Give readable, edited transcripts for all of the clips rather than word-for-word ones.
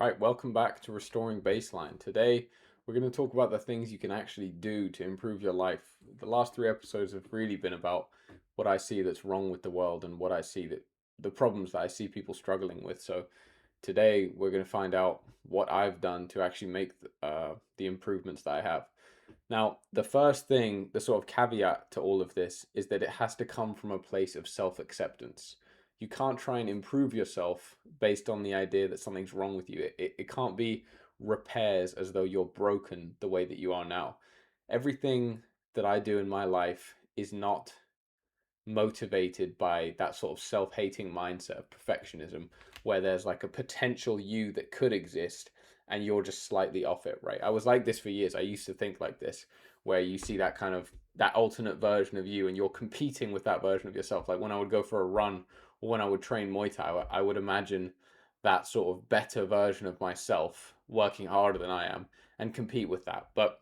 Right, welcome back to Restoring Baseline. Today, we're going to talk about the things you can actually do to improve your life. The last three episodes have really been about what I see that's wrong with the world and what I see that the problems that I see people struggling with. So, today, we're going to find out what I've done to actually make the improvements that I have. Now, the first thing, the sort of caveat to all of this is that it has to come from a place of self acceptance. You can't try and improve yourself based on the idea that something's wrong with you. It can't be repairs as though you're broken the way that you are now. Everything that I do in my life is not motivated by that sort of self-hating mindset of perfectionism where there's like a potential you that could exist and you're just slightly off it, right? I was like this for years. I used to think like this, where you see that kind of that alternate version of you and you're competing with that version of yourself. Like when I would go for a run or when I would train Muay Thai, I would imagine that sort of better version of myself working harder than I am and compete with that. But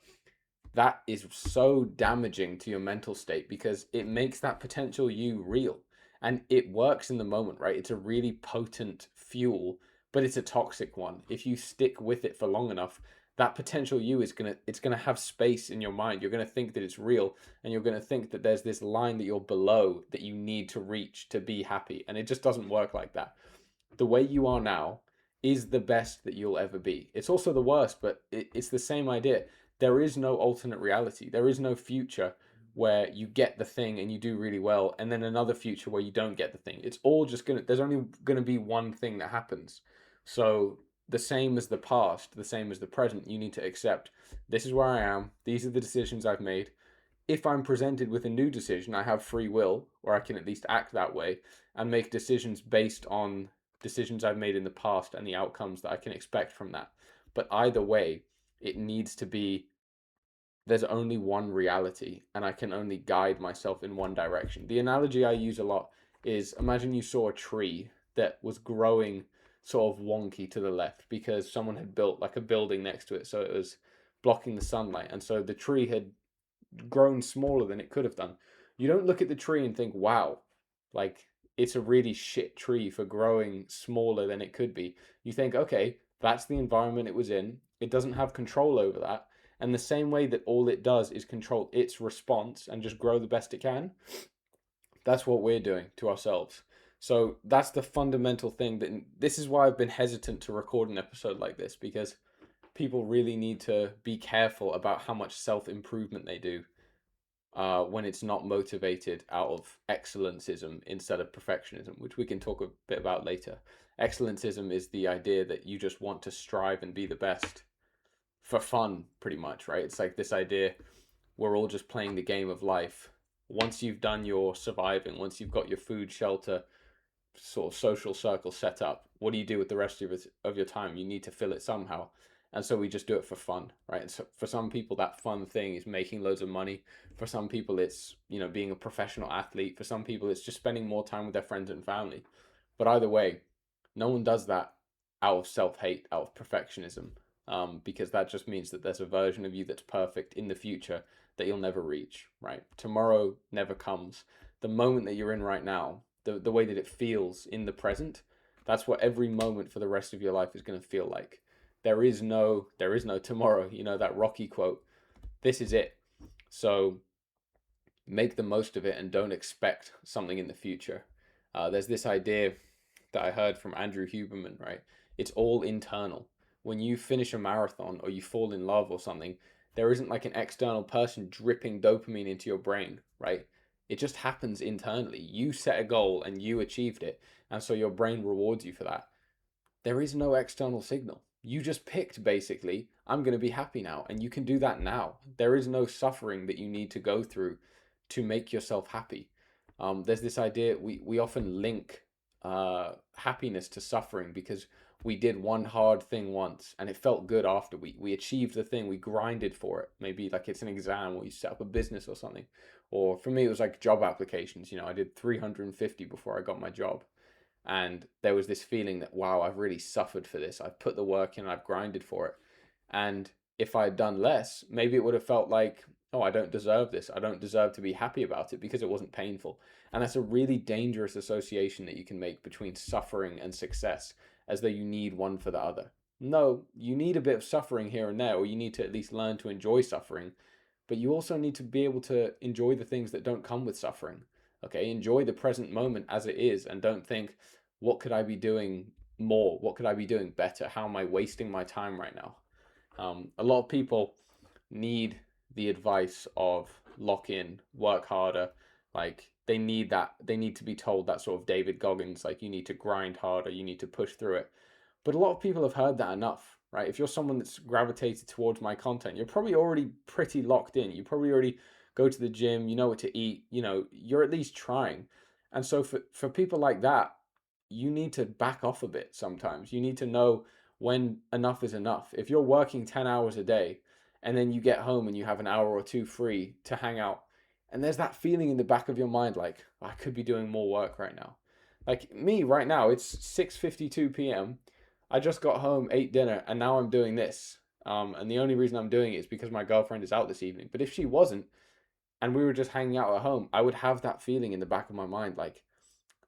that is so damaging to your mental state because it makes that potential you real, and it works in the moment, right? It's a really potent fuel, but it's a toxic one. If you stick with it for long enough, that potential you is going to have space in your mind. You're going to think that it's real, and you're going to think that there's this line that you're below that you need to reach to be happy, and it just doesn't work like that. The way you are now is the best that you'll ever be. It's also the worst, but it's the same idea. There is no alternate reality. There is no future where you get the thing and you do really well, and then another future where you don't get the thing. It's all just there's only gonna be one thing that happens. So the same as the past, the same as the present, you need to accept this is where I am, these are the decisions I've made. If I'm presented with a new decision, I have free will, or I can at least act that way and make decisions based on decisions I've made in the past and the outcomes that I can expect from that. But either way, it needs to be there's only one reality and I can only guide myself in one direction. The analogy I use a lot is imagine you saw a tree that was growing sort of wonky to the left because someone had built like a building next to it, so it was blocking the sunlight, and so the tree had grown smaller than it could have done. You don't look at the tree and think, wow, like it's a really shit tree for growing smaller than it could be. You think, okay, that's the environment it was in. It doesn't have control over that. And the same way that all it does is control its response and just grow the best it can, that's what we're doing to ourselves. So that's the fundamental thing that this is why I've been hesitant to record an episode like this, because people really need to be careful about how much self improvement they do when it's not motivated out of excellencism instead of perfectionism, which we can talk a bit about later. Excellencism is the idea that you just want to strive and be the best for fun, pretty much, right? It's like this idea we're all just playing the game of life. Once you've done your surviving, once you've got your food, shelter, sort of social circle set up, what do you do with the rest of your time? You need to fill it somehow. And so we just do it for fun, right? And so for some people, that fun thing is making loads of money. For some people, it's, being a professional athlete. For some people, it's just spending more time with their friends and family. But either way, no one does that out of self-hate, out of perfectionism, because that just means that there's a version of you that's perfect in the future that you'll never reach, right? Tomorrow never comes. The moment that you're in right now, the way that it feels in the present, that's what every moment for the rest of your life is going to feel like. There is no tomorrow, that Rocky quote. This is it. So make the most of it and don't expect something in the future. There's this idea that I heard from Andrew Huberman, right? It's all internal. When you finish a marathon or you fall in love or something, there isn't like an external person dripping dopamine into your brain, right? It just happens internally. You set a goal and you achieved it, and so your brain rewards you for that. There is no external signal. You just picked basically, I'm going to be happy now, and you can do that now. There is no suffering that you need to go through to make yourself happy. There's this idea we often link happiness to suffering because we did one hard thing once and it felt good after we achieved the thing, we grinded for it. Maybe like it's an exam or you set up a business or something. Or for me, it was like job applications. I did 350 before I got my job. And there was this feeling that, wow, I've really suffered for this. I've put the work in, I've grinded for it. And if I'd done less, maybe it would have felt like, oh, I don't deserve this. I don't deserve to be happy about it because it wasn't painful. And that's a really dangerous association that you can make between suffering and success, as though you need one for the other. No, you need a bit of suffering here and there, or you need to at least learn to enjoy suffering, but you also need to be able to enjoy the things that don't come with suffering. Okay, enjoy the present moment as it is, and don't think, what could I be doing more? What could I be doing better? How am I wasting my time right now? A lot of people need the advice of lock in, work harder. Like they need to be told that sort of David Goggins, like you need to grind harder, you need to push through it. But a lot of people have heard that enough, right? If you're someone that's gravitated towards my content, you're probably already pretty locked in. You probably already go to the gym, you know what to eat, you're at least trying. And so for people like that, you need to back off a bit sometimes. You need to know when enough is enough. If you're working 10 hours a day and then you get home and you have an hour or two free to hang out, and there's that feeling in the back of your mind like, I could be doing more work right now. Like me right now, it's 6:52 p.m. I just got home, ate dinner, and now I'm doing this. And the only reason I'm doing it is because my girlfriend is out this evening. But if she wasn't, and we were just hanging out at home, I would have that feeling in the back of my mind, like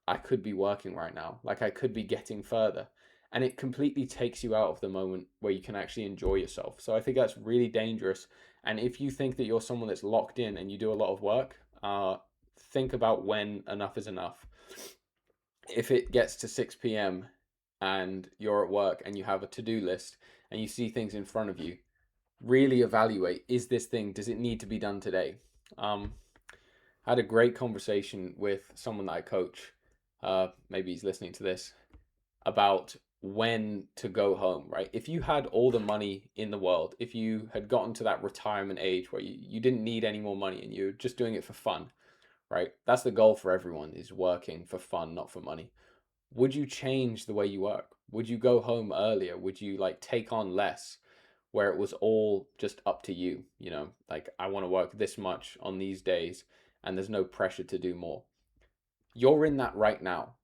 I could be working right now, like I could be getting further. And it completely takes you out of the moment where you can actually enjoy yourself. So I think that's really dangerous. And if you think that you're someone that's locked in and you do a lot of work, think about when enough is enough. If it gets to 6 p.m. and you're at work and you have a to-do list and you see things in front of you, really evaluate, is this thing, does it need to be done today? I had a great conversation with someone that I coach, maybe he's listening to this, about when to go home, right? If you had all the money in the world, if you had gotten to that retirement age where you didn't need any more money and you're just doing it for fun, right? That's the goal for everyone, is working for fun, not for money. Would you change the way you work? Would you go home earlier? Would you like take on less where it was all just up to you? Like I want to work this much on these days and there's no pressure to do more. You're in that right now.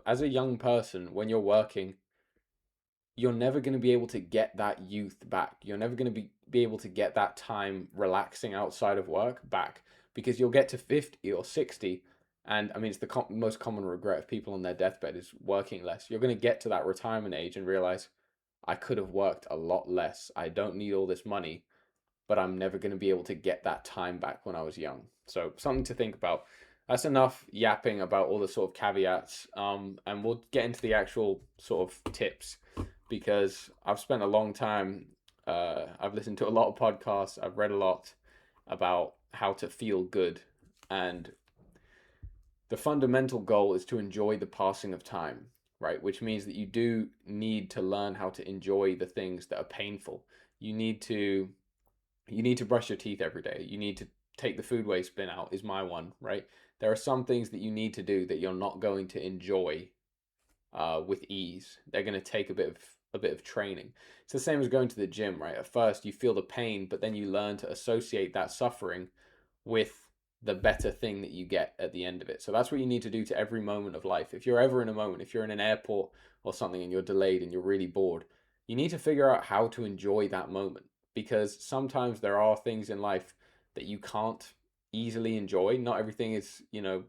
As a young person, when you're working, you're never going to be able to get that youth back. You're never going to be able to get that time relaxing outside of work back, because you'll get to 50 or 60. And I mean, it's the most common regret of people on their deathbed is working less. You're going to get to that retirement age and realize, I could have worked a lot less. I don't need all this money, but I'm never going to be able to get that time back when I was young. So something to think about. That's enough yapping about all the sort of caveats, and we'll get into the actual sort of tips, because I've spent a long time. I've listened to a lot of podcasts. I've read a lot about how to feel good, and the fundamental goal is to enjoy the passing of time, right? Which means that you do need to learn how to enjoy the things that are painful. You need to brush your teeth every day. You need to take the food waste bin out, is my one, right? There are some things that you need to do that you're not going to enjoy with ease. They're going to take a bit of training. It's the same as going to the gym, right? At first you feel the pain, but then you learn to associate that suffering with the better thing that you get at the end of it. So that's what you need to do to every moment of life. If you're ever in a moment, if you're in an airport or something and you're delayed and you're really bored, you need to figure out how to enjoy that moment, because sometimes there are things in life that you can't easily enjoy. Not everything is,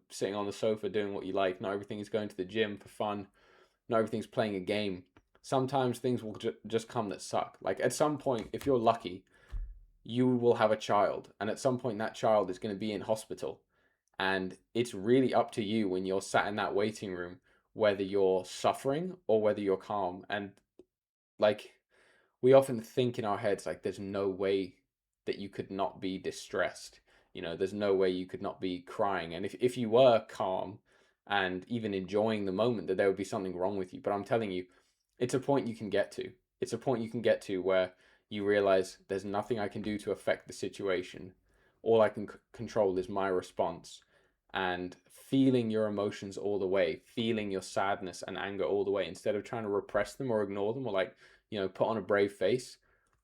sitting on the sofa doing what you like. Not everything is going to the gym for fun. Not everything's playing a game. Sometimes things will just come that suck. Like at some point, if you're lucky, you will have a child, and at some point that child is going to be in hospital, and it's really up to you when you're sat in that waiting room whether you're suffering or whether you're calm. And like, we often think in our heads like there's no way that you could not be distressed. There's no way you could not be crying. And if you were calm and even enjoying the moment, that there would be something wrong with you. But I'm telling you, it's a point you can get to. It's a point you can get to where you realize there's nothing I can do to affect the situation. All I can control is my response, and feeling your emotions all the way, feeling your sadness and anger all the way, instead of trying to repress them or ignore them, or like, put on a brave face.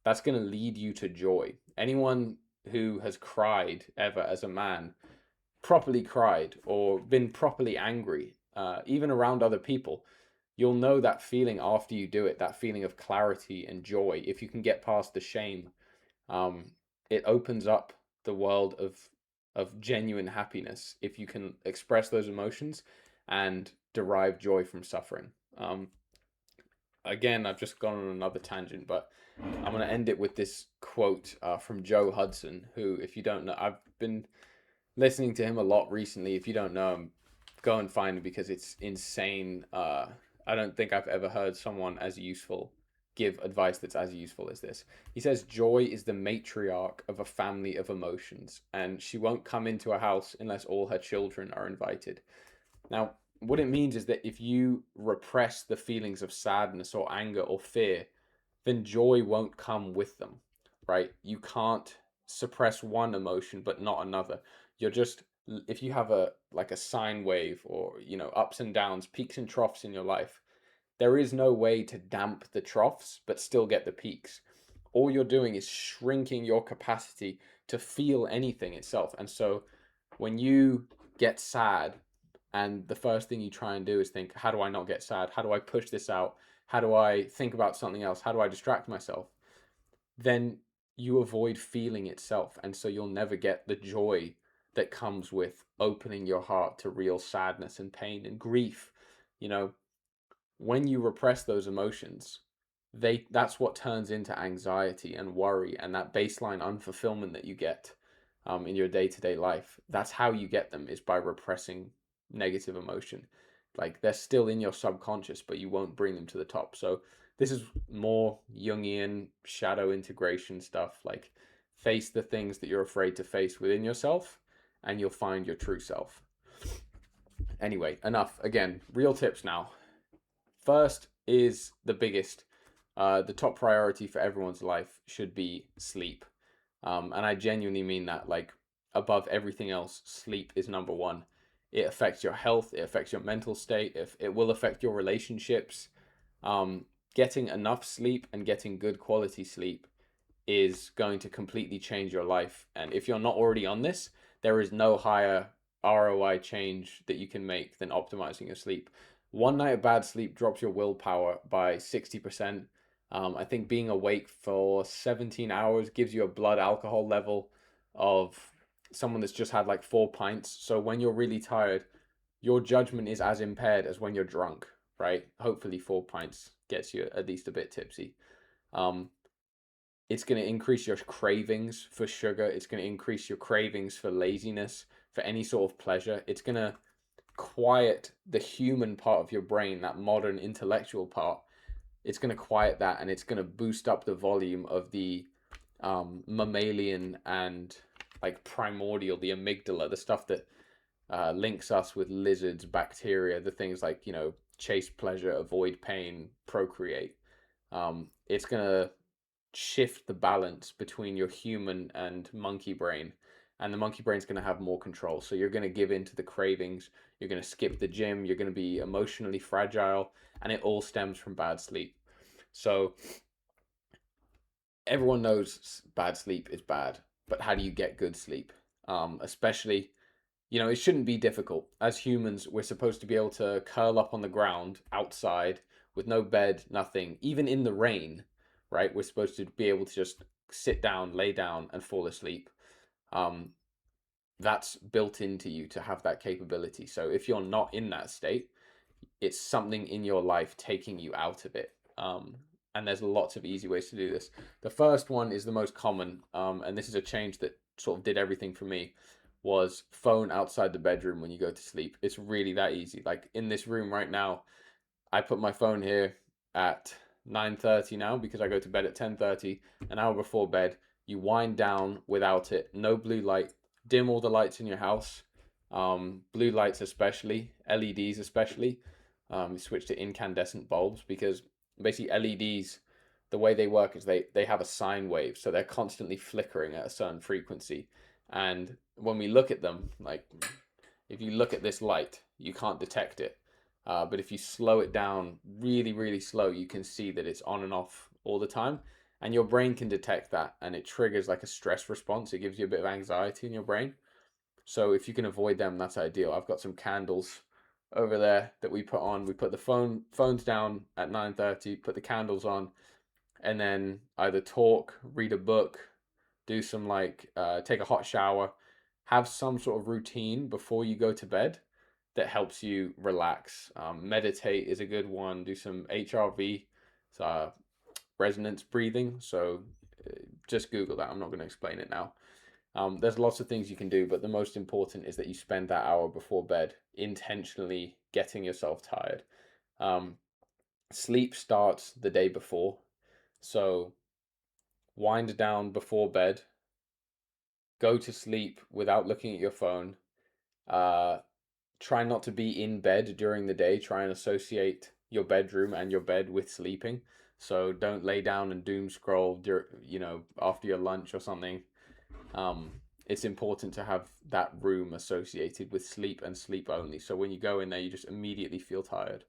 That's going to lead you to joy. Anyone who has cried ever as a man, properly cried or been properly angry, even around other people, you'll know that feeling after you do it, that feeling of clarity and joy. If you can get past the shame, um, it opens up the world of genuine happiness if you can express those emotions and derive joy from suffering. again, I've just gone on another tangent, but I'm going to end it with this quote from Joe Hudson, who, if you don't know, I've been listening to him a lot recently. If you don't know him, go and find him because it's insane. I don't think I've ever heard someone as useful give advice that's as useful as this. He says, Joy is the matriarch of a family of emotions, and she won't come into a house unless all her children are invited. Now, what it means is that if you repress the feelings of sadness or anger or fear, then joy won't come with them, right? You can't suppress one emotion but not another. You're just, if you have a like a sine wave, or ups and downs, peaks and troughs in your life, there is no way to damp the troughs but still get the peaks. All you're doing is shrinking your capacity to feel anything itself. And so when you get sad, and the first thing you try and do is think, how do I not get sad? How do I push this out? How do I think about something else? How do I distract myself? Then you avoid feeling itself. And so you'll never get the joy that comes with opening your heart to real sadness and pain and grief. You know, when you repress those emotions, that's what turns into anxiety and worry and that baseline unfulfillment that you get in your day-to-day life. That's how you get them, is by repressing negative emotion. Like, they're still in your subconscious, but you won't bring them to the top. So this is more Jungian shadow integration stuff. Like, face the things that you're afraid to face within yourself, and you'll find your true self. Anyway, enough. Again, real tips now. First is the biggest. The top priority for everyone's life should be sleep. And I genuinely mean that. Like, above everything else, sleep is number one. It affects your health, it affects your mental state, it will affect your relationships. Um, Getting enough sleep and getting good quality sleep is going to completely change your life. And if you're not already on this, there is no higher ROI change that you can make than optimizing your sleep. One night of bad sleep drops your willpower by 60%. I think being awake for 17 hours gives you a blood alcohol level of someone that's just had like 4 pints. So when you're really tired, your judgment is as impaired as when you're drunk, right? Hopefully, 4 pints gets you at least a bit tipsy. Um, it's going to increase your cravings for sugar. It's going to increase your cravings for laziness, for any sort of pleasure. It's going to quiet the human part of your brain, that modern intellectual part. It's going to quiet that, and it's going to boost up the volume of the mammalian and like primordial, the amygdala, the stuff that links us with lizards, bacteria, the things like, chase pleasure, avoid pain, procreate. It's going to shift the balance between your human and monkey brain, and the monkey brain's going to have more control. So you're going to give in to the cravings, you're going to skip the gym, you're going to be emotionally fragile, and it all stems from bad sleep. So everyone knows bad sleep is bad, but how do you get good sleep? Especially, it shouldn't be difficult. As humans, we're supposed to be able to curl up on the ground outside with no bed, nothing, even in the rain, right? We're supposed to be able to just sit down, lay down, and fall asleep. Um, that's built into you to have that capability. So if you're not in that state, it's something in your life taking you out of it. And there's lots of easy ways to do this. The first one is the most common, and this is a change that sort of did everything for me, was phone outside the bedroom when you go to sleep. It's really that easy. Like, in this room right now, I put my phone here at 9:30 now because I go to bed at 10:30, an hour before bed. You wind down without it. No blue light. Dim all the lights in your house. Blue lights especially, LEDs especially. Switch to incandescent bulbs, because basically LEDs, the way they work is they have a sine wave, so they're constantly flickering at a certain frequency. And when we look at them, like, if you look at this light, you can't detect it. But if you slow it down really, really slow, you can see that it's on and off all the time. And your brain can detect that, and it triggers like a stress response. It gives you a bit of anxiety in your brain. So if you can avoid them, that's ideal. I've got some candles over there that we put on. We put the phones down at 9:30, put the candles on, and then either talk, read a book, do some take a hot shower, have some sort of routine before you go to bed that helps you relax. Meditate is a good one. Do some HRV, uh, resonance breathing. So just Google that. I'm not going to explain it now. There's lots of things you can do, but the most important is that you spend that hour before bed intentionally getting yourself tired. Um, Sleep starts the day before, so wind down before bed, go to sleep without looking at your phone. Uh, Try not to be in bed during the day. Try and associate your bedroom and your bed with sleeping. So don't lay down and doom scroll, after your lunch or something. Um, it's important to have that room associated with sleep and sleep only. So when you go in there, you just immediately feel tired.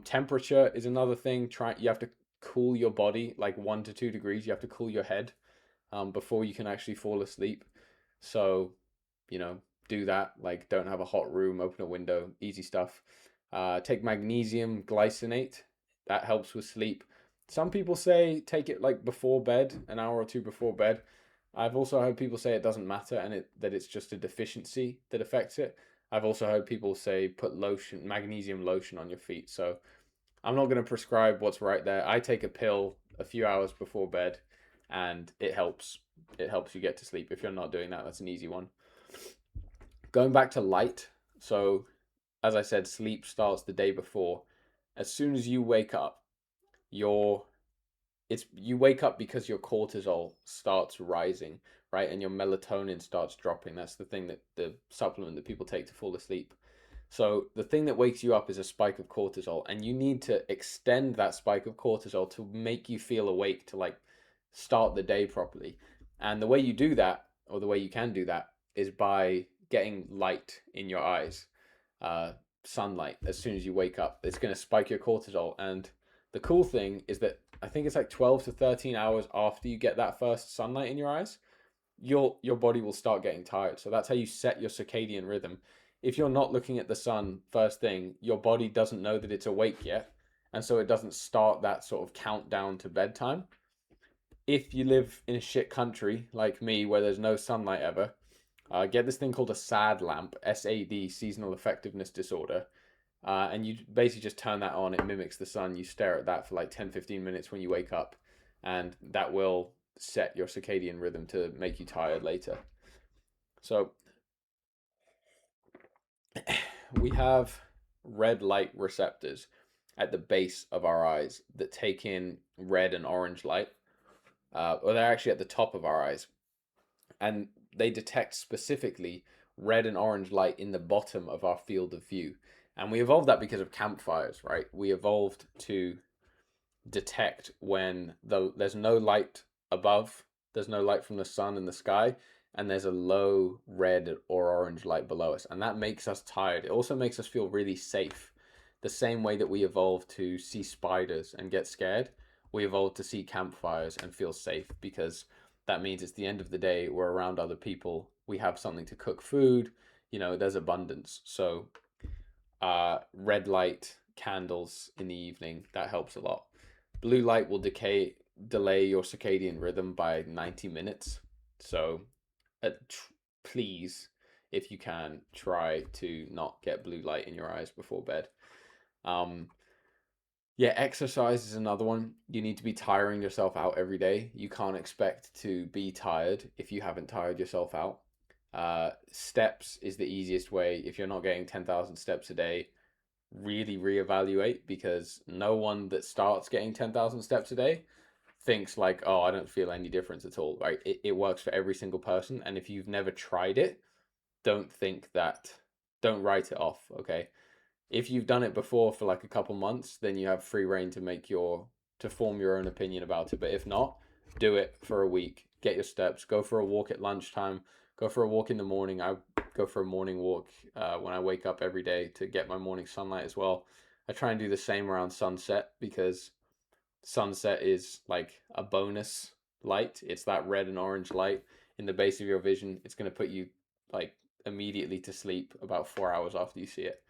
Temperature is another thing. You have to cool your body like 1 to 2 degrees. You have to cool your head before you can actually fall asleep. So, you know, do that. Like, don't have a hot room, open a window, easy stuff. Take magnesium glycinate. That helps with sleep. Some people say take it like before bed, an hour or two before bed. I've also heard people say it doesn't matter and that it's just a deficiency that affects it. I've also heard people say put lotion, magnesium lotion on your feet. So I'm not going to prescribe what's right there. I take a pill a few hours before bed and it helps. It helps you get to sleep. If you're not doing that, that's an easy one. Going back to light. So, as I said, sleep starts the day before. As soon as you wake up, your you wake up because your cortisol starts rising, right? And your melatonin starts dropping. That's the thing that the supplement that people take to fall asleep. So the thing that wakes you up is a spike of cortisol, and you need to extend that spike of cortisol to make you feel awake to like start the day properly. And the way you do that, or the way you can do that, is by getting light in your eyes, uh, sunlight as soon as you wake up. It's going to spike your cortisol. And the cool thing is that I think it's like 12 to 13 hours after you get that first sunlight in your eyes, your body will start getting tired. So that's how you set your circadian rhythm. If you're not looking at the sun first thing, your body doesn't know that it's awake yet, and so it doesn't start that sort of countdown to bedtime. If you live in a shit country like me where there's no sunlight ever, get this thing called a SAD lamp, SAD, seasonal effectiveness disorder. And you basically just turn that on. It mimics the sun. You stare at that for like 10-15 minutes when you wake up, and that will set your circadian rhythm to make you tired later. So we have red light receptors at the base of our eyes that take in red and orange light, or they're actually at the top of our eyes, and they detect specifically red and orange light in the bottom of our field of view. And we evolved that because of campfires, right? We evolved to detect when there's no light above, there's no light from the sun and the sky, and there's a low red or orange light below us, and that makes us tired. It also makes us feel really safe. The same way that we evolved to see spiders and get scared, we evolved to see campfires and feel safe, because that means it's the end of the day, we're around other people, we have something to cook food, there's abundance. So red light candles in the evening, that helps a lot. Blue light will delay your circadian rhythm by 90 minutes. So uh, please, if you can, try to not get blue light in your eyes before bed. Um, yeah, exercise is another one. You need to be tiring yourself out every day. You can't expect to be tired if you haven't tired yourself out. Steps is the easiest way. If you're not getting 10,000 steps a day, really reevaluate, because no one that starts getting 10,000 steps a day thinks like, oh, I don't feel any difference at all, right? It works for every single person. And if you've never tried it, don't think that, don't write it off, okay? If you've done it before for like a couple months, then you have free reign to form your own opinion about it. But if not, do it for a week. Get your steps. Go for a walk at lunchtime. Go for a walk in the morning. I go for a morning walk when I wake up every day to get my morning sunlight as well. I try and do the same around sunset, because sunset is like a bonus light. It's that red and orange light in the base of your vision. It's going to put you like immediately to sleep about 4 hours after you see it.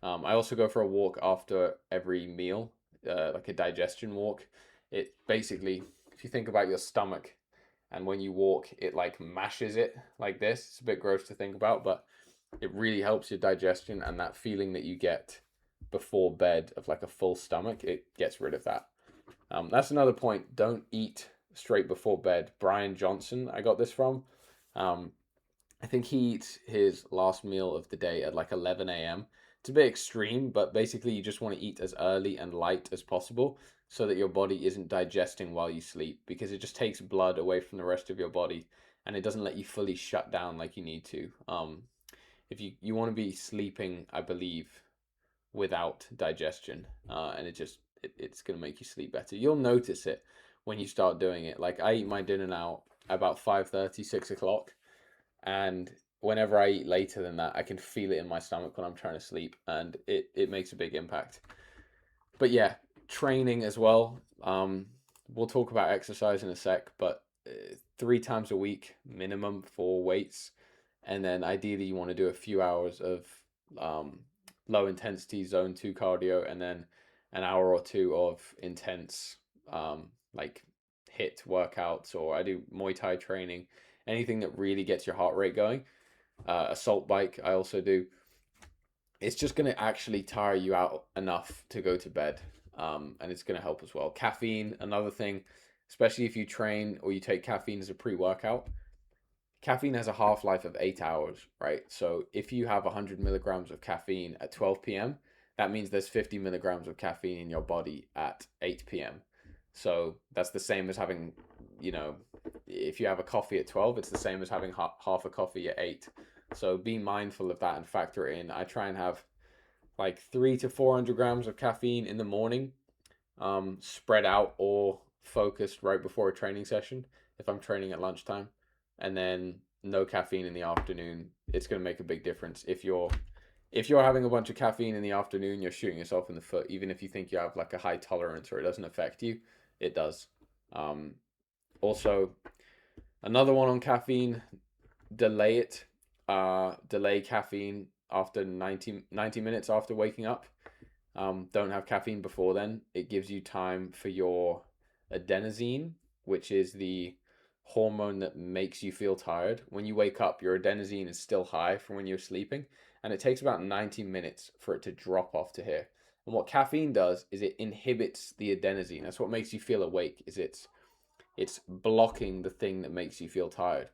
I also go for a walk after every meal, like a digestion walk. It basically, if you think about your stomach, and when you walk, it like mashes it like this. It's a bit gross to think about, but it really helps your digestion, and that feeling that you get before bed of like a full stomach, it gets rid of that. That's another point. Don't eat straight before bed. Brian Johnson, I got this from. Um, I think he eats his last meal of the day at like 11 a.m. It's a bit extreme, but basically you just want to eat as early and light as possible so that your body isn't digesting while you sleep, because it just takes blood away from the rest of your body and it doesn't let you fully shut down like you need to. If you want to be sleeping, I believe, without digestion, and it's gonna make you sleep better. You'll notice it when you start doing it. Like I eat my dinner now about 5:30, 6 o'clock, and whenever I eat later than that, I can feel it in my stomach when I'm trying to sleep, and it makes a big impact. But yeah, training as well. We'll talk about exercise in a sec, but 3 times a week minimum for weights, and then ideally you want to do a few hours of um, low intensity zone two cardio, and then an hour or two of intense like hit workouts, or I do Muay Thai training, anything that really gets your heart rate going. Assault bike, I also do. It's just going to actually tire you out enough to go to bed. And it's going to help as well. Caffeine, another thing, especially if you train or you take caffeine as a pre workout. Caffeine has a half life of 8 hours, right? So if you have 100 milligrams of caffeine at 12 p.m., that means there's 50 milligrams of caffeine in your body at 8 p.m. So that's the same as having, you know, if you have a coffee at 12, it's the same as having half a coffee at 8. So be mindful of that and factor it in. I try and have like 3 to 400 grams of caffeine in the morning, spread out or focused right before a training session if I'm training at lunchtime, and then no caffeine in the afternoon. It's going to make a big difference. If you're having a bunch of caffeine in the afternoon, you're shooting yourself in the foot. Even if you think you have like a high tolerance or it doesn't affect you, it does. Um, Also, another one on caffeine: delay it. Delay caffeine after 90 minutes after waking up. Don't have caffeine before then. It gives you time for your adenosine, which is the hormone that makes you feel tired. When you wake up, your adenosine is still high from when you're sleeping, and it takes about 90 minutes for it to drop off to here. And what caffeine does is it inhibits the adenosine. That's what makes you feel awake, is it's blocking the thing that makes you feel tired.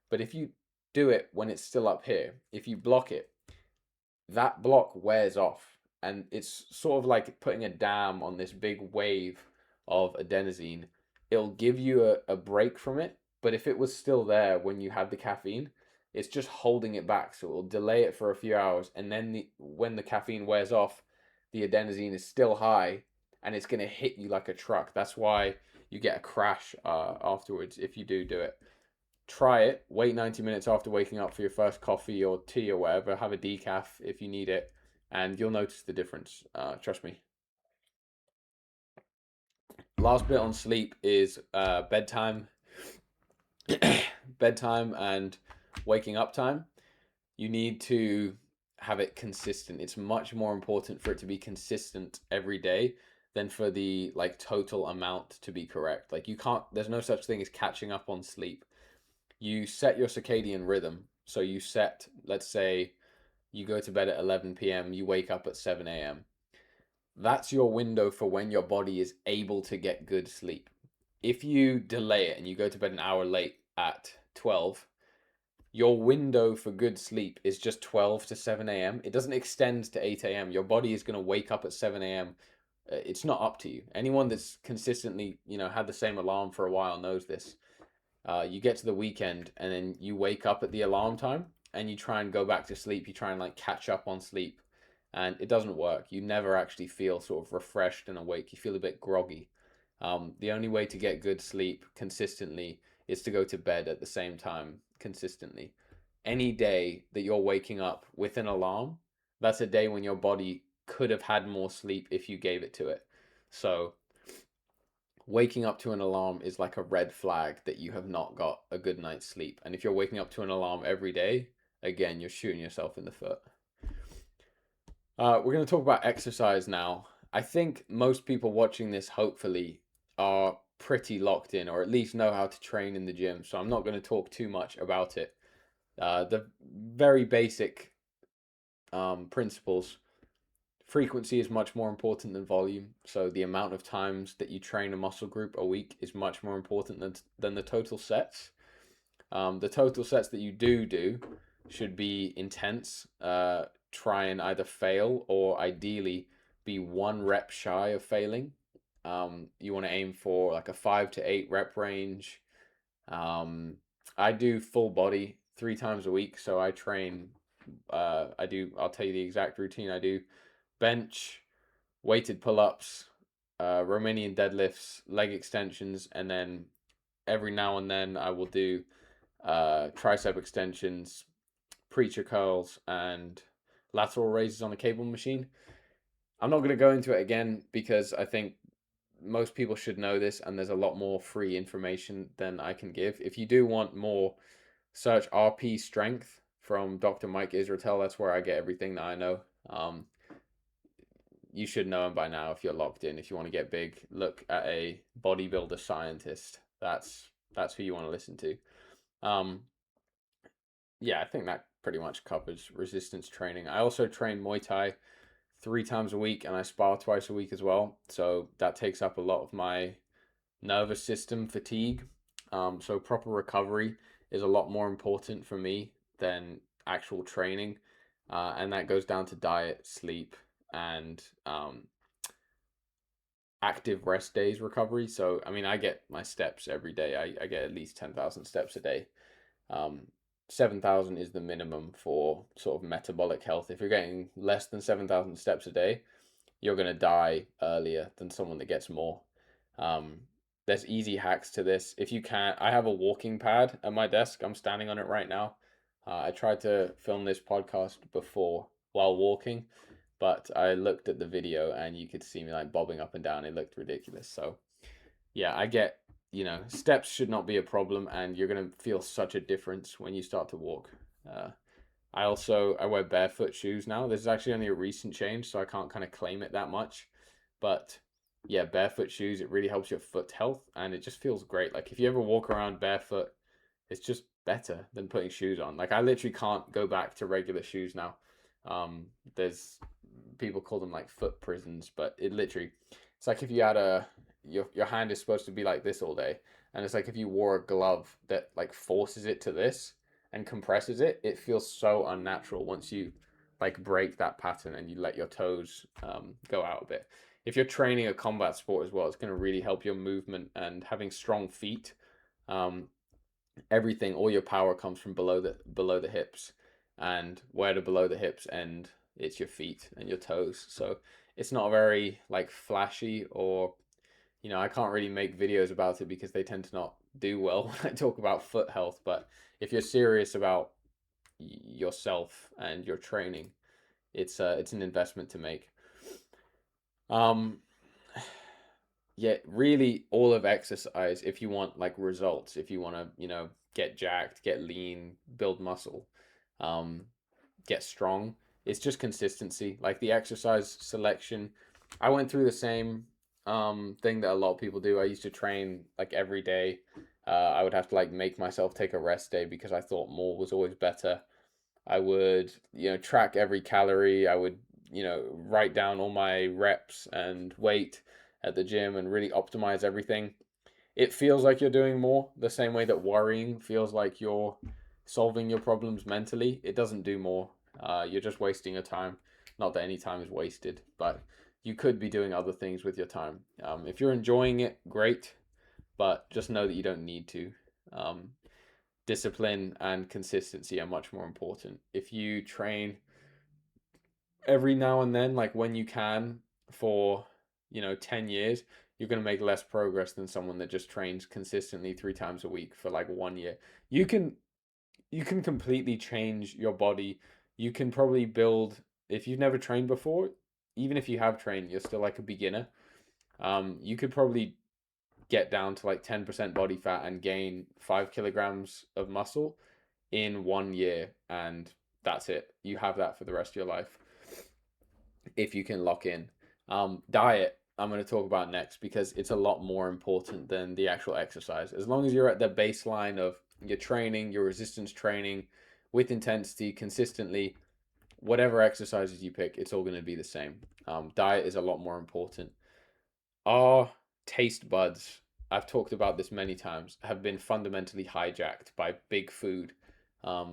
But if you do it when it's still up here, if you block it, that block wears off, and it's sort of like putting a dam on this big wave of adenosine. It'll give you a break from it, but if it was still there when you had the caffeine, it's just holding it back, so it'll delay it for a few hours, and then when the caffeine wears off, the adenosine is still high, and it's going to hit you like a truck. That's why you get a crash afterwards if you do it. Try it. Wait 90 minutes after waking up for your first coffee or tea or whatever. Have a decaf if you need it, and you'll notice the difference. Trust me. Last bit on sleep is bedtime, bedtime and waking up time. You need to have it consistent. It's much more important for it to be consistent every day than for the like total amount to be correct. Like you can't. There's no such thing as catching up on sleep. You set your circadian rhythm. So you set, let's say, you go to bed at 11 p.m., you wake up at 7 a.m. That's your window for when your body is able to get good sleep. If you delay it and you go to bed an hour late at 12, your window for good sleep is just 12 to 7 a.m. It doesn't extend to 8 a.m. Your body is going to wake up at 7 a.m. It's not up to you. Anyone that's consistently, had the same alarm for a while knows this. You get to the weekend and then you wake up at the alarm time and you try and go back to sleep. You try and like catch up on sleep, and it doesn't work. You never actually feel sort of refreshed and awake. You feel a bit groggy. The only way to get good sleep consistently is to go to bed at the same time consistently. Any day that you're waking up with an alarm, that's a day when your body could have had more sleep if you gave it to it. So waking up to an alarm is like a red flag that you have not got a good night's sleep. And if you're waking up to an alarm every day, again, you're shooting yourself in the foot. We're going to talk about exercise now. I think most people watching this, hopefully, are pretty locked in, or at least know how to train in the gym. So I'm not going to talk too much about it. The very basic principles frequency is much more important than volume. So the amount of times that you train a muscle group a week is much more important than the total sets. The total sets that you do should be intense. Try and either fail or ideally be 1 rep shy of failing. You want to aim for like a 5 to 8 rep range. I do full body 3 times a week, so I train. I'll tell you the exact routine I do: bench, weighted pull ups, Romanian deadlifts, leg extensions, and then every now and then I will do tricep extensions, preacher curls, and lateral raises on a cable machine. I'm not going to go into it again because I think most people should know this, and there's a lot more free information than I can give. If you do want more, search RP Strength from Dr. Mike Israetel. That's where I get everything that I know. Um, you should know him by now if you're locked in. If you want to get big, look at a bodybuilder scientist. That's who you want to listen to. Um, yeah, I think that pretty much covers resistance training. I also train Muay Thai 3 times a week, and I spar twice a week as well. So that takes up a lot of my nervous system fatigue. So proper recovery is a lot more important for me than actual training. And that goes down to diet, sleep, and active rest days recovery. So, I mean, I get my steps every day. I get at least 10,000 steps a day. 7,000 is the minimum for sort of metabolic health. If you're getting less than 7,000 steps a day, you're going to die earlier than someone that gets more. Um, there's easy hacks to this. If you can, I have a walking pad at my desk. I'm standing on it right now. I tried to film this podcast before while walking, but I looked at the video and you could see me like bobbing up and down. It looked ridiculous. So yeah, I get, steps should not be a problem, and you're gonna feel such a difference when you start to walk. Uh, I wear barefoot shoes now. This is actually only a recent change, so I can't kind of claim it that much. But yeah, barefoot shoes, it really helps your foot health, and it just feels great. Like if you ever walk around barefoot, it's just better than putting shoes on. Like I literally can't go back to regular shoes now. There's people call them like foot prisons, but it's like if you had your hand is supposed to be like this all day, and it's like if you wore a glove that like forces it to this and compresses it, it feels so unnatural once you like break that pattern and you let your toes go out a bit. If you're training a combat sport as well, it's going to really help your movement, and having strong feet. Um, Everything, all your power comes from below the hips, and where the below the hips end, it's your feet and your toes. So it's not very like flashy, or I can't really make videos about it because they tend to not do well when I talk about foot health. But if you're serious about yourself and your training, it's an investment to make. Um, yeah, really all of exercise, if you want like results, if you want to, get jacked, get lean, build muscle, um, get strong, it's just consistency. Like the exercise selection, I went through the same thing that a lot of people do. I used to train like every day. I would have to like make myself take a rest day because I thought more was always better. I would, track every calorie. I would, write down all my reps and weight at the gym and really optimize everything. It feels like you're doing more, the same way that worrying feels like you're solving your problems mentally. It doesn't do more. You're just wasting your time. Not that any time is wasted, but you could be doing other things with your time. If you're enjoying it, great, but just know that you don't need to. Um, Discipline and consistency are much more important. If you train every now and then, like when you can, for 10 years, you're going to make less progress than someone that just trains consistently 3 times a week for like 1 year. You can completely change your body. You can probably build, if you've never trained before, even if you have trained, you're still like a beginner. You could probably get down to like 10% body fat and gain 5 kilograms of muscle in 1 year, and that's it. You have that for the rest of your life if you can lock in. Diet, I'm going to talk about next because it's a lot more important than the actual exercise. As long as you're at the baseline of your training, your resistance training with intensity consistently, whatever exercises you pick, it's all going to be the same. Diet is a lot more important. Our taste buds, I've talked about this many times, have been fundamentally hijacked by big food.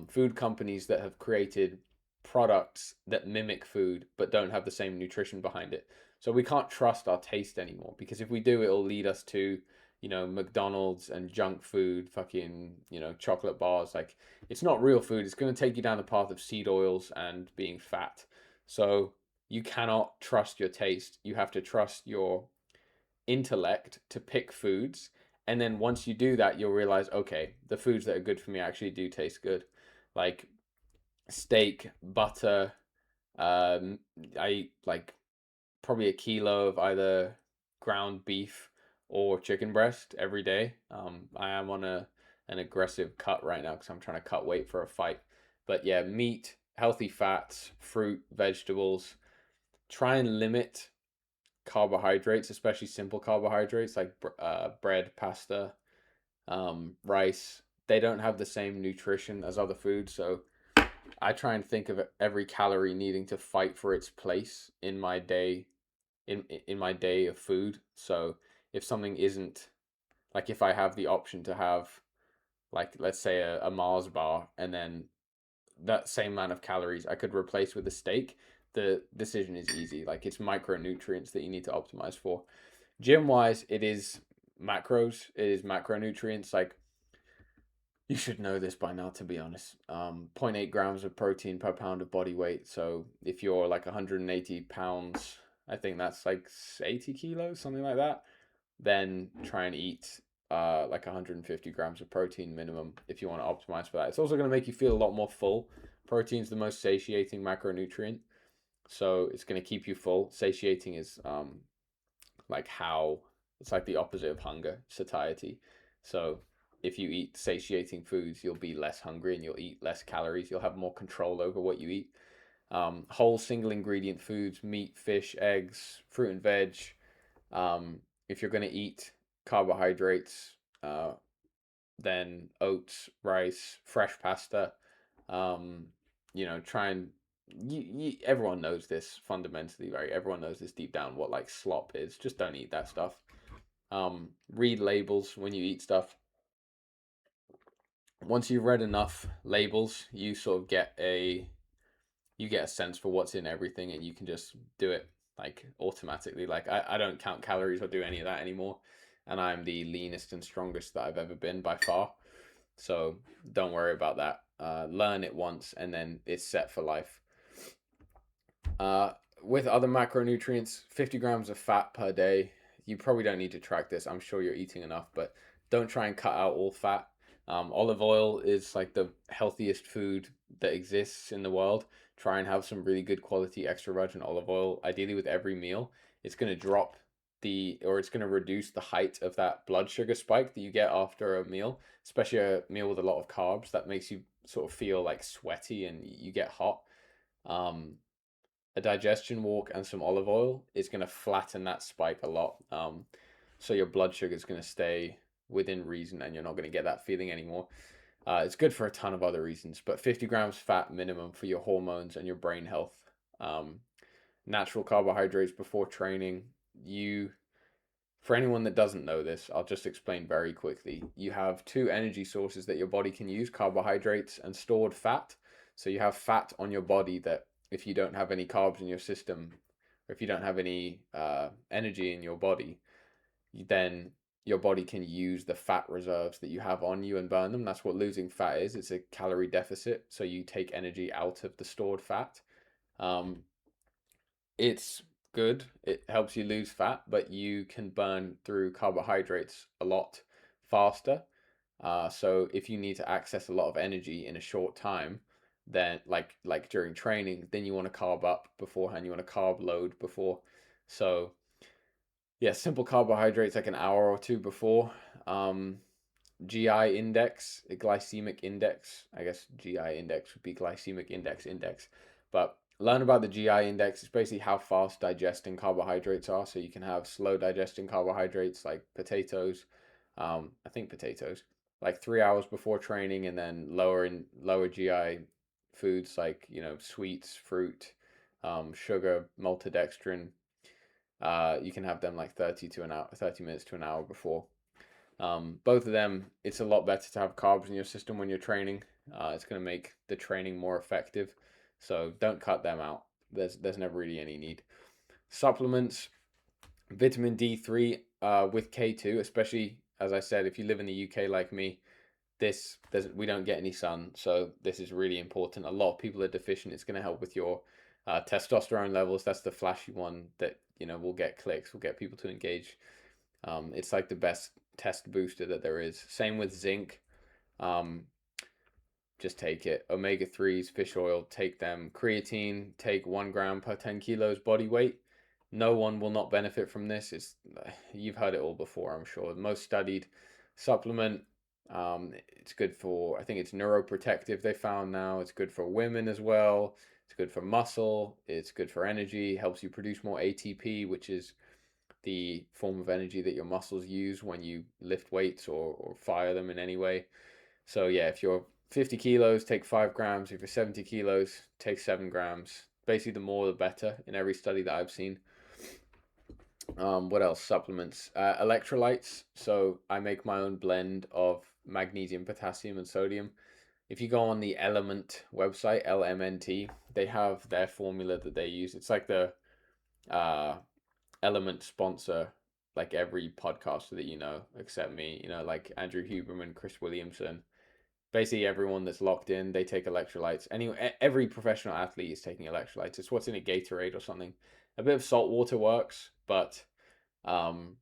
Food companies that have created products that mimic food but don't have the same nutrition behind it. So we can't trust our taste anymore, because if we do, it'll lead us to, McDonald's and junk food, fucking, chocolate bars. Like, it's not real food. It's going to take you down the path of seed oils and being fat. So you cannot trust your taste. You have to trust your intellect to pick foods. And then once you do that, you'll realize, okay, the foods that are good for me actually do taste good. Like steak, butter. I eat like probably a kilo of either ground beef or chicken breast every day. I am on an aggressive cut right now because I'm trying to cut weight for a fight. But yeah, meat, healthy fats, fruit, vegetables. Try and limit carbohydrates, especially simple carbohydrates like bread, pasta, rice. They don't have the same nutrition as other foods, so I try and think of every calorie needing to fight for its place in my day, in my day of food. So if something isn't, like, if I have the option to have, like, let's say a Mars bar, and then that same amount of calories I could replace with a steak, the decision is easy. Like, it's micronutrients that you need to optimize for. Gym wise, it is macros, it is macronutrients. Like, you should know this by now, to be honest. Zero point 0.8 grams of protein per pound of body weight. So if you're like 180 pounds, I think that's like 80 kilos, something like that, then try and eat like 150 grams of protein minimum if you want to optimize for that. It's also going to make you feel a lot more full. Protein's the most satiating macronutrient, so it's going to keep you full. Satiating is like how it's like the opposite of hunger, satiety. So if you eat satiating foods, you'll be less hungry and you'll eat less calories. You'll have more control over what you eat. Whole single ingredient foods, meat, fish, eggs, fruit and veg. If you're going to eat carbohydrates, uh, then oats, rice, fresh pasta. Um, try and everyone knows this fundamentally, right? Everyone knows this deep down what like slop is. Just don't eat that stuff. Read labels when you eat stuff. Once you've read enough labels, you sort of get a sense for what's in everything, and you can just do it like automatically. Like, I don't count calories or do any of that anymore, and I'm the leanest and strongest that I've ever been by far. So don't worry about that. Learn it once, and then it's set for life. Uh, with other macronutrients, 50 grams of fat per day. You probably don't need to track this. I'm sure you're eating enough, but don't try and cut out all fat. Olive oil is like the healthiest food that exists in the world. Try and have some really good quality extra virgin olive oil, ideally with every meal. It's going to drop it's going to reduce the height of that blood sugar spike that you get after a meal, especially a meal with a lot of carbs that makes you sort of feel like sweaty and you get hot. Um, a digestion walk and some olive oil is going to flatten that spike a lot. So your blood sugar is going to stay within reason and you're not going to get that feeling anymore. It's good for a ton of other reasons, but 50 grams fat minimum for your hormones and your brain health. Um, Natural carbohydrates before training. For anyone that doesn't know this, I'll just explain very quickly. You have two energy sources that your body can use: carbohydrates and stored fat. So you have fat on your body that, if you don't have any carbs in your system, or if you don't have any energy in your body, then your body can use the fat reserves that you have on you and burn them. That's what losing fat is. It's a calorie deficit. So you take energy out of the stored fat. Um, it's good. It helps you lose fat, but you can burn through carbohydrates a lot faster. So if you need to access a lot of energy in a short time, then like during training, then you want to carb up beforehand. You want to carb load before. So yeah, simple carbohydrates like an hour or two before. Um, GI index, a glycemic index. I guess GI index would be glycemic index. But learn about the GI index. It's basically how fast digesting carbohydrates are. So you can have slow digesting carbohydrates like potatoes. I think potatoes, like 3 hours before training, and then lower GI foods like, sweets, fruit, sugar, maltodextrin. You can have them like 30 minutes to an hour before. Both of them, it's a lot better to have carbs in your system when you're training. It's going to make the training more effective. So don't cut them out. There's never really any need. Supplements, vitamin D3 with K2, especially as I said, if you live in the UK like me, we don't get any sun, so this is really important. A lot of people are deficient. It's going to help with your testosterone levels. That's the flashy one that will get clicks, will get people to engage. It's like the best test booster that there is. Same with zinc. Um, just take it. Omega 3s, fish oil, take them. Creatine, take 1 gram per 10 kilos body weight. No one will not benefit from this. You've heard it all before, I'm sure. The most studied supplement. It's good for, I think it's neuroprotective, they found now. It's good for women as well. It's good for muscle. It's good for energy. Helps you produce more ATP, which is the form of energy that your muscles use when you lift weights or fire them in any way. So yeah, if you're 50 kilos, take 5 grams. If you're 70 kilos, take 7 grams. Basically, the more the better in every study that I've seen. What else? Supplements, electrolytes. So I make my own blend of magnesium, potassium, and sodium. If you go on the Element website, LMNT, they have their formula that they use. It's like the uh, Element sponsor like every podcaster that except me, like Andrew Huberman, Chris Williamson. Basically, everyone that's locked in, they take electrolytes. Anyway, every professional athlete is taking electrolytes. It's what's in a Gatorade or something. A bit of salt water works, but um,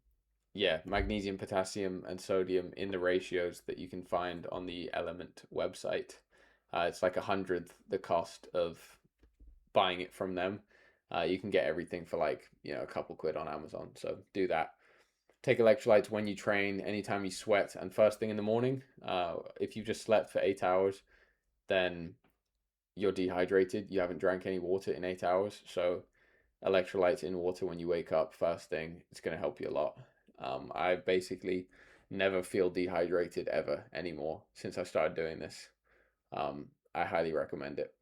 yeah, magnesium, potassium, and sodium in the ratios that you can find on the Element website. It's like 100th the cost of buying it from them. You can get everything for like a couple quid on Amazon. So do that. Take electrolytes when you train, anytime you sweat, and first thing in the morning. If you just slept for 8 hours, then you're dehydrated. You haven't drank any water in 8 hours. So electrolytes in water when you wake up first thing, it's going to help you a lot. I basically never feel dehydrated ever anymore since I started doing this. I highly recommend it.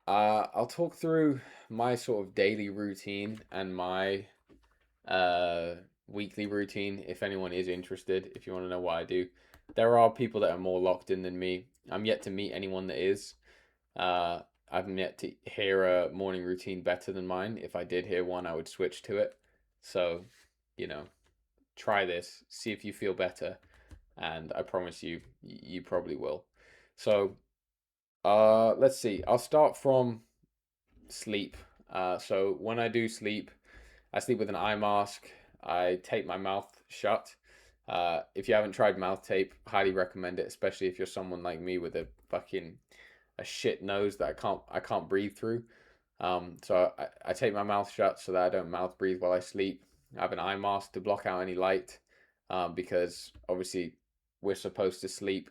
I'll talk through my sort of daily routine and my uh, weekly routine if anyone is interested, if you want to know what I do. There are people that are more locked in than me. I'm yet to meet anyone that is. Uh, I've yet to hear a morning routine better than mine. If I did hear one, I would switch to it. So, you know, try this, see if you feel better, and I promise you, you probably will. So, let's see. I'll start from sleep. So when I do sleep, I sleep with an eye mask. I tape my mouth shut. If you haven't tried mouth tape, highly recommend it, especially if you're someone like me with a shit nose that I can't breathe through. So I tape my mouth shut so that I don't mouth breathe while I sleep. I have an eye mask to block out any light, because obviously we're supposed to sleep.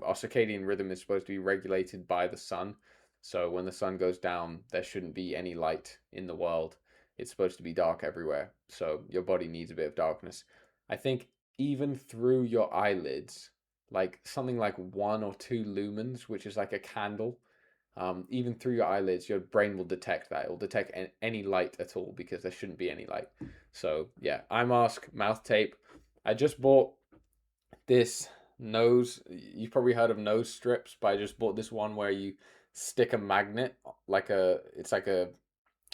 Our circadian rhythm is supposed to be regulated by the sun. So when the sun goes down, there shouldn't be any light in the world. It's supposed to be dark everywhere. So your body needs a bit of darkness. I think even through your eyelids, like something like 1 or 2 lumens, which is like a candle, even through your eyelids, your brain will detect that. It will detect any light at all because there shouldn't be any light. So yeah, eye mask, mouth tape. I just bought this nose. You've probably heard of nose strips, but I just bought this one where you stick a magnet, it's like a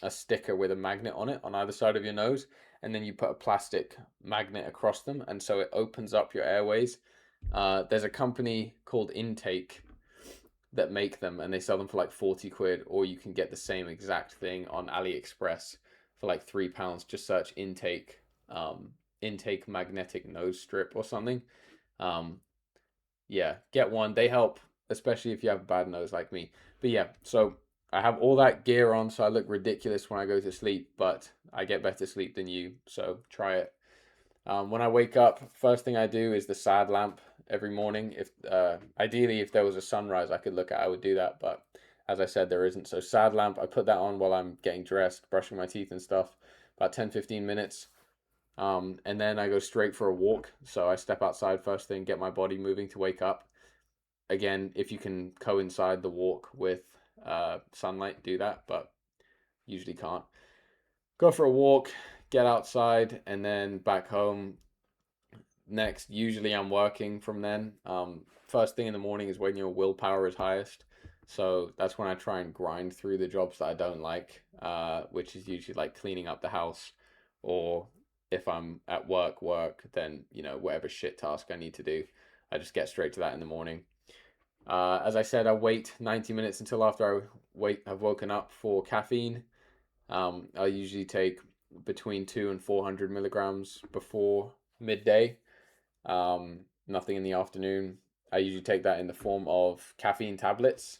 sticker with a magnet on it on either side of your nose, and then you put a plastic magnet across them, and so it opens up your airways. There's a company called Intake that make them, and they sell them for like 40 quid, or you can get the same exact thing on AliExpress for like £3. Just search Intake magnetic nose strip or something. Um, yeah, get one. They help, especially if you have a bad nose like me. But yeah, so I have all that gear on, so I look ridiculous when I go to sleep, but I get better sleep than you. So try it. When I wake up, first thing I do is the sad lamp every morning. If ideally, if there was a sunrise I could look at, I would do that. But as I said, there isn't. So sad lamp, I put that on while I'm getting dressed, brushing my teeth and stuff. About 10-15 minutes. And then I go straight for a walk. So I step outside first thing, get my body moving to wake up. Again, if you can coincide the walk with sunlight, do that, but usually can't. Go for a walk, get outside, and then back home. Next, usually I'm working from then. First thing in the morning is when your willpower is highest. So that's when I try and grind through the jobs that I don't like, which is usually like cleaning up the house, or if I'm at work, then whatever shit task I need to do, I just get straight to that in the morning. As I said, I wait 90 minutes until after I've woken up for caffeine. I usually take between 2 and 400 milligrams before midday. Nothing in the afternoon. I usually take that in the form of caffeine tablets.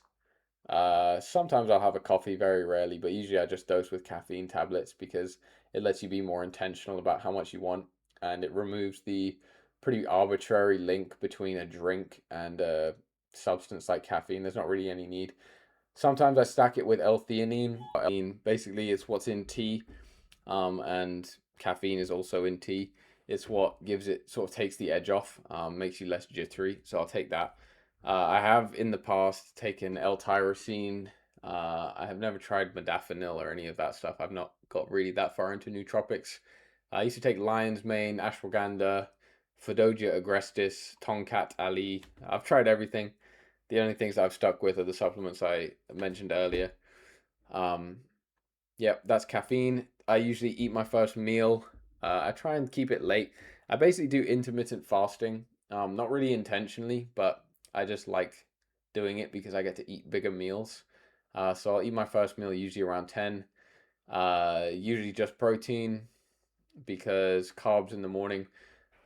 Sometimes I'll have a coffee, very rarely, but usually I just dose with caffeine tablets because it lets you be more intentional about how much you want, and it removes the pretty arbitrary link between a drink and a substance like caffeine. There's not really any need. Sometimes I stack it with L-theanine. Basically, it's what's in tea, and caffeine is also in tea. It's what gives it sort of takes the edge off, makes you less jittery. So I'll take that. I have in the past taken L-tyrosine. I have never tried modafinil or any of that stuff. I've not got really that far into nootropics. I used to take lion's mane, ashwagandha, Fedoja agrestis, Tongkat Ali. I've tried everything. The only things I've stuck with are the supplements I mentioned earlier. Um, Yep, that's caffeine. I usually eat my first meal. I try and keep it late. I basically do intermittent fasting. Not really intentionally, but I just like doing it because I get to eat bigger meals. So I'll eat my first meal usually around 10. Usually just protein because carbs in the morning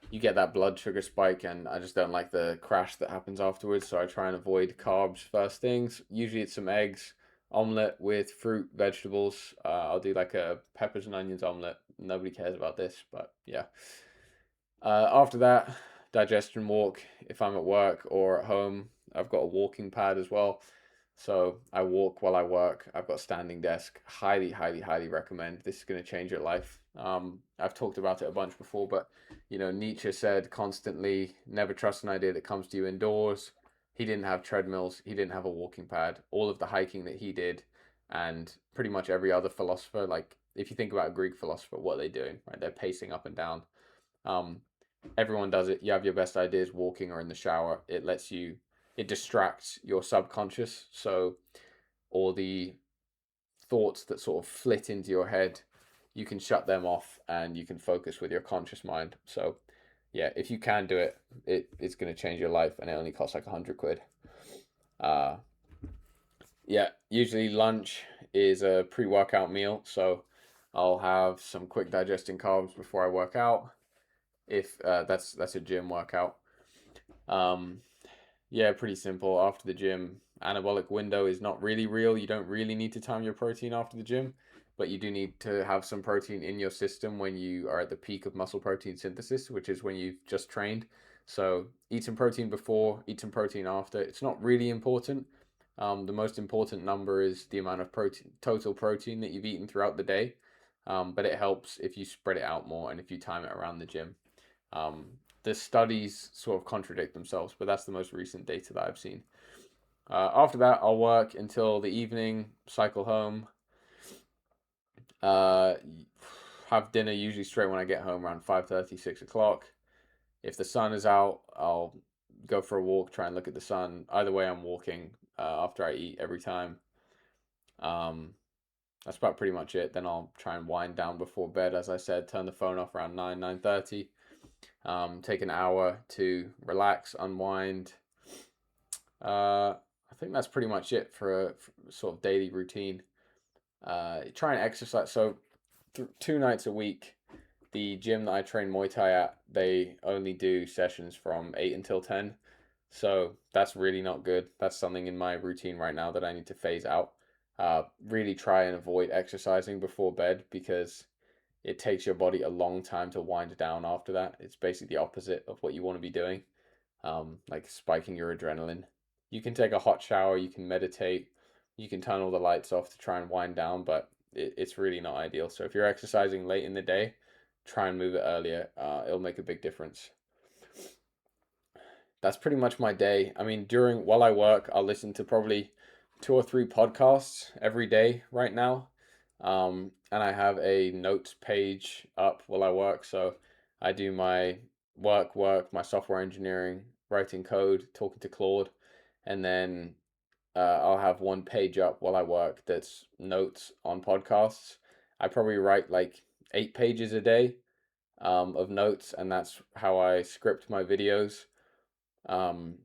you get that blood sugar spike, and I just don't like the crash that happens afterwards. So I try and avoid carbs first things. Usually it's some eggs, omelette with fruit, vegetables. I'll do like a peppers and onions omelette. Nobody cares about this, but yeah. After that, digestion walk. If I'm at work or at home, I've got a walking pad as well. So I walk while I work. I've got a standing desk. Highly, highly, highly recommend. This is going to change your life. I've talked about it a bunch before, but Nietzsche said constantly, never trust an idea that comes to you indoors. He didn't have treadmills. He didn't have a walking pad. All of the hiking that he did, and pretty much every other philosopher, like if you think about a Greek philosopher, what are they doing? Right, they're pacing up and down. Um, Everyone does it. You have your best ideas walking or in the shower. It distracts your subconscious. So all the thoughts that sort of flit into your head, you can shut them off and you can focus with your conscious mind. So yeah, if you can do it, it's going to change your life, and it only costs like 100 quid. Uh, yeah, usually lunch is a pre-workout meal. So I'll have some quick digesting carbs before I work out. If that's a gym workout. Um, Yeah, pretty simple. After the gym, anabolic window is not really real. You don't really need to time your protein after the gym, but you do need to have some protein in your system when you are at the peak of muscle protein synthesis, which is when you've just trained. So eat some protein before, eat some protein after. It's not really important. The most important number is the amount of protein, total protein that you've eaten throughout the day. But it helps if you spread it out more and if you time it around the gym. Um, the studies sort of contradict themselves, but that's the most recent data that I've seen. After that, I'll work until the evening, cycle home, uh, have dinner usually straight when I get home around 5:30, 6 o'clock. If the sun is out, I'll go for a walk, try and look at the sun. Either way, I'm walking after I eat every time. Um, that's about pretty much it. Then I'll try and wind down before bed, as I said, turn the phone off around 9, 9:30. Take an hour to relax, unwind. I think that's pretty much it for a sort of daily routine. Try and exercise. So 2 nights a week, the gym that I train Muay Thai at, they only do sessions from 8 until 10. So that's really not good. That's something in my routine right now that I need to phase out. Really try and avoid exercising before bed because it takes your body a long time to wind down after that. It's basically the opposite of what you want to be doing, like spiking your adrenaline. You can take a hot shower, you can meditate, you can turn all the lights off to try and wind down, but it's really not ideal. So if you're exercising late in the day, try and move it earlier. It'll make a big difference. That's pretty much my day. I mean, during while I work, I'll listen to probably two or three podcasts every day right now. And I have a notes page up while I work. So I do my my software engineering, writing code, talking to Claude, and then I'll have one page up while I work that's notes on podcasts. I probably write like 8 pages a day of notes, and that's how I script my videos. Um,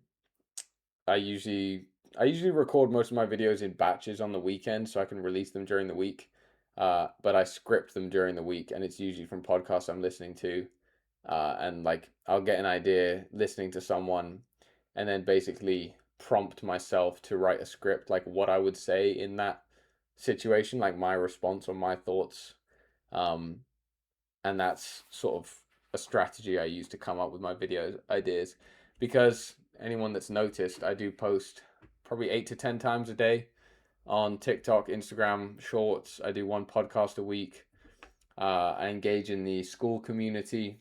I usually I usually record most of my videos in batches on the weekend so I can release them during the week. But I script them during the week, and it's usually from podcasts I'm listening to. And like I'll get an idea listening to someone, and then basically prompt myself to write a script like what I would say in that situation, like my response or my thoughts. Um, and that's sort of a strategy I use to come up with my video ideas. Because anyone that's noticed, I do post probably 8 to 10 times a day on TikTok, Instagram, Shorts. I do one podcast a week. I engage in the school community,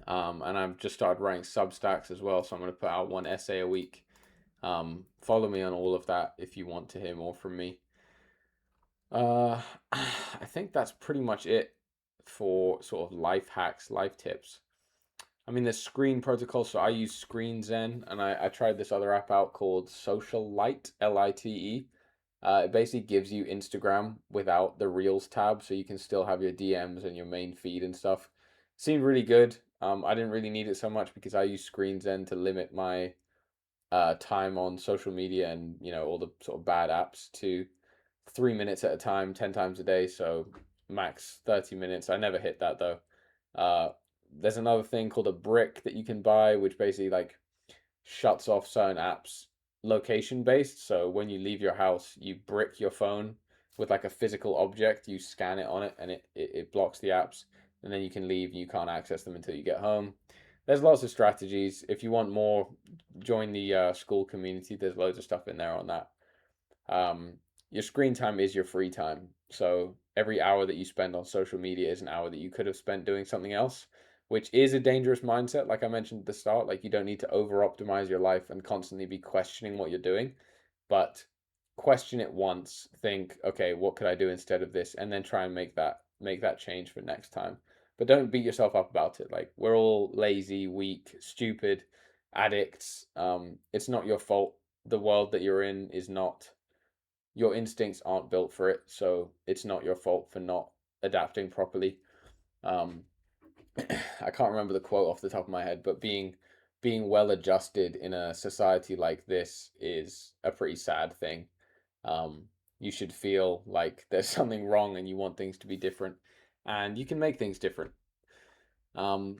and I've just started writing Substacks as well. So I'm going to put out one essay a week. Follow me on all of that if you want to hear more from me. I think that's pretty much it for sort of life hacks, life tips. I mean, there's screen protocol, so I use Screen Zen, and I tried this other app out called Social Lite, Lite. It basically gives you Instagram without the Reels tab, so you can still have your DMs and your main feed and stuff. Seemed really good. I didn't really need it so much because I use Screen Zen to limit my time on social media and all the sort of bad apps to 3 minutes at a time, 10 times a day. So max 30 minutes. I never hit that though. Uh, there's another thing called a brick that you can buy, which basically like shuts off certain apps location based. So when you leave your house, you brick your phone with like a physical object, you scan it on it, and it blocks the apps. And then you can leave and you can't access them until you get home. There's lots of strategies. If you want more, join the school community. There's loads of stuff in there on that. um, your screen time is your free time. So every hour that you spend on social media is an hour that you could have spent doing something else, which is a dangerous mindset. Like I mentioned at the start, like you don't need to over optimize your life and constantly be questioning what you're doing, but question it once, think, okay, what could I do instead of this? And then try and make that change for next time. But don't beat yourself up about it. Like we're all lazy, weak, stupid, addicts. It's not your fault. The world that you're in is not, your instincts aren't built for it, so it's not your fault for not adapting properly. Um, I can't remember the quote off the top of my head, but being well adjusted in a society like this is a pretty sad thing. Um, you should feel like there's something wrong and you want things to be different, and you can make things different. Um,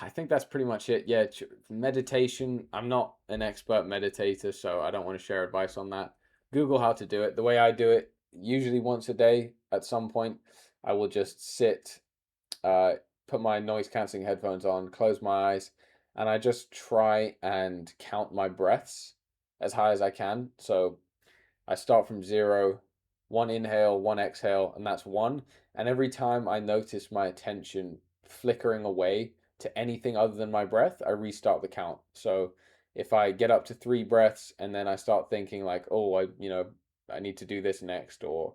I think that's pretty much it. Yeah, meditation. I'm not an expert meditator, so I don't want to share advice on that. Google how to do it. The way I do it, usually once a day at some point, I will just sit, uh, put my noise cancelling headphones on, close my eyes, and I just try and count my breaths as high as I can. So I start from zero, one inhale, one exhale, and that's one. And every time I notice my attention flickering away to anything other than my breath, I restart the count. So if I get up to 3 breaths and then I start thinking like, oh, I need to do this next, or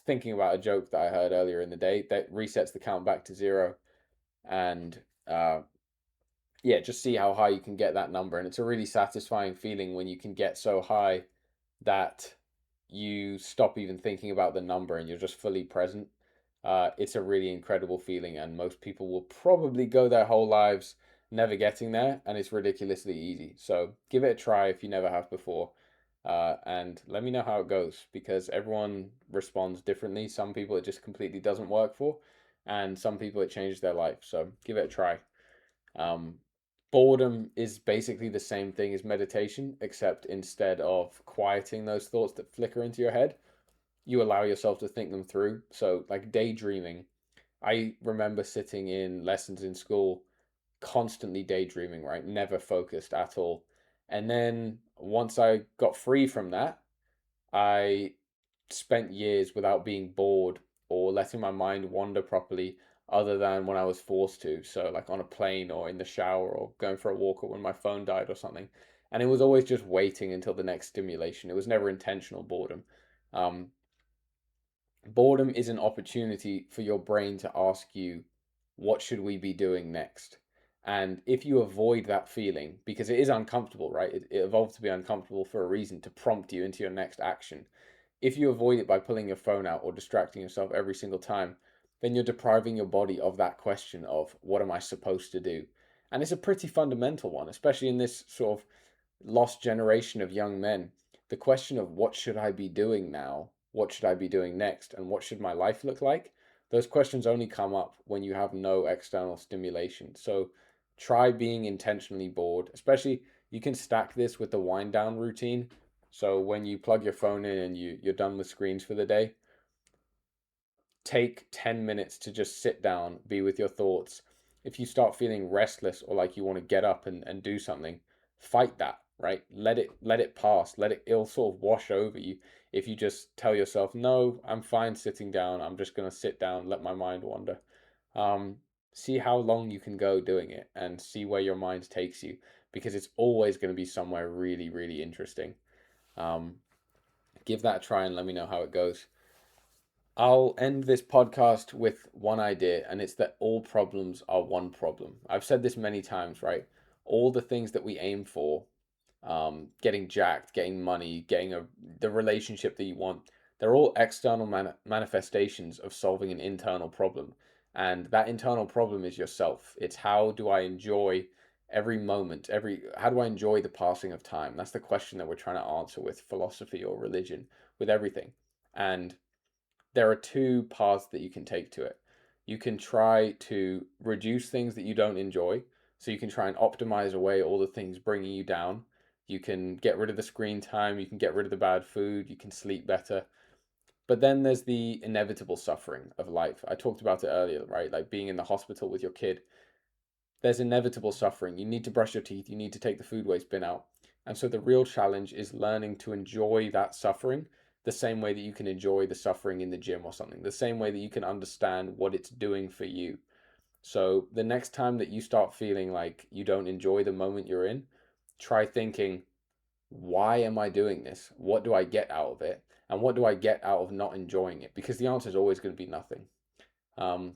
thinking about a joke that I heard earlier in the day, that resets the count back to zero. And uh, yeah, just see how high you can get that number. And it's a really satisfying feeling when you can get so high that you stop even thinking about the number and you're just fully present. It's a really incredible feeling, and most people will probably go their whole lives never getting there, and it's ridiculously easy. So give it a try if you never have before, and let me know how it goes because everyone responds differently. Some people it just completely doesn't work for, and some people it changes their life. So give it a try. Um, Boredom is basically the same thing as meditation, except instead of quieting those thoughts that flicker into your head, you allow yourself to think them through. So, like daydreaming, I remember sitting in lessons in school, constantly daydreaming, right? Never focused at all. And then once I got free from that, I spent years without being bored or letting my mind wander properly. other than when I was forced to. So, like on a plane or in the shower or going for a walk or when my phone died or something. And it was always just waiting until the next stimulation. It was never intentional boredom. Um, Boredom is an opportunity for your brain to ask you, what should we be doing next? And if you avoid that feeling, because it is uncomfortable, right? It evolved to be uncomfortable for a reason, to prompt you into your next action. If you avoid it by pulling your phone out or distracting yourself every single time, then you're depriving your body of that question of, what am I supposed to do? And it's a pretty fundamental one, especially in this sort of lost generation of young men. The question of, what should I be doing now? What should I be doing next? And what should my life look like? Those questions only come up when you have no external stimulation. So try being intentionally bored, especially you can stack this with the wind down routine. So when you plug your phone in and you're done with screens for the day, take 10 minutes to just sit down, be with your thoughts. If you start feeling restless or like you want to get up and do something, fight that, right? Let it pass. It'll sort of wash over you if you just tell yourself, no, I'm fine sitting down. I'm just gonna sit down, let my mind wander. Um, See how long you can go doing it and see where your mind takes you, because it's always going to be somewhere really, really interesting. Um, give that a try and let me know how it goes. I'll end this podcast with one idea, and it's that all problems are one problem. I've said this many times, right? All the things that we aim for, getting jacked, getting money, the relationship that you want, they're all external manifestations of solving an internal problem. And that internal problem is yourself. It's, how do I enjoy every moment, how do I enjoy the passing of time? That's the question that we're trying to answer with philosophy or religion, with everything. And there are two paths that you can take to it. You can try to reduce things that you don't enjoy. So you can try and optimize away all the things bringing you down. You can get rid of the screen time. You can get rid of the bad food. You can sleep better. But then there's the inevitable suffering of life. I talked about it earlier, right? Like being in the hospital with your kid, there's inevitable suffering. You need to brush your teeth, you need to take the food waste bin out. And so the real challenge is learning to enjoy that suffering the same way that you can enjoy the suffering in the gym or something, the same way that you can understand what it's doing for you. So the next time that you start feeling like you don't enjoy the moment you're in, try thinking, why am I doing this? What do I get out of it? And what do I get out of not enjoying it? Because the answer is always going to be nothing. Um,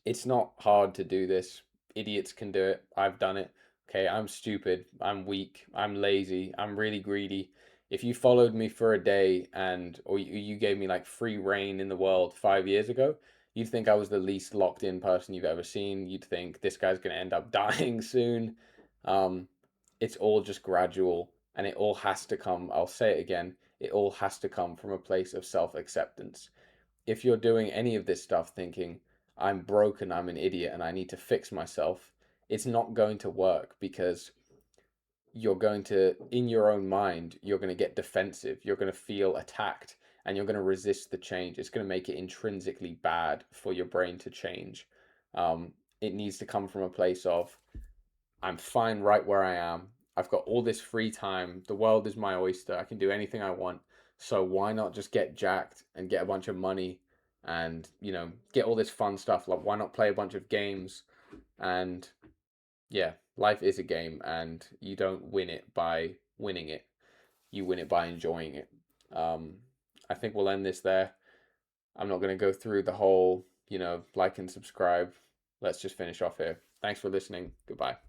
it's not hard to do this. Idiots can do it. I've done it. Okay, I'm stupid. I'm weak. I'm lazy. I'm really greedy. If you followed me for a day or you gave me like free reign in the world 5 years ago, you'd think I was the least locked in person you've ever seen. You'd think this guy's going to end up dying soon. Um, it's all just gradual, and it all has to come. I'll say it again. It all has to come from a place of self acceptance. If you're doing any of this stuff thinking, I'm broken, I'm an idiot, and I need to fix myself, it's not going to work, because in your own mind, you're going to get defensive, you're going to feel attacked, and you're going to resist the change. It's going to make it intrinsically bad for your brain to change. It needs to come from a place of, I'm fine right where I am. I've got all this free time. The world is my oyster. I can do anything I want. So why not just get jacked and get a bunch of money and, get all this fun stuff? Like, why not play a bunch of games? And yeah, life is a game, and you don't win it by winning it. You win it by enjoying it. Um, I think we'll end this there. I'm not going to go through the whole, like and subscribe. Let's just finish off here. Thanks for listening. Goodbye.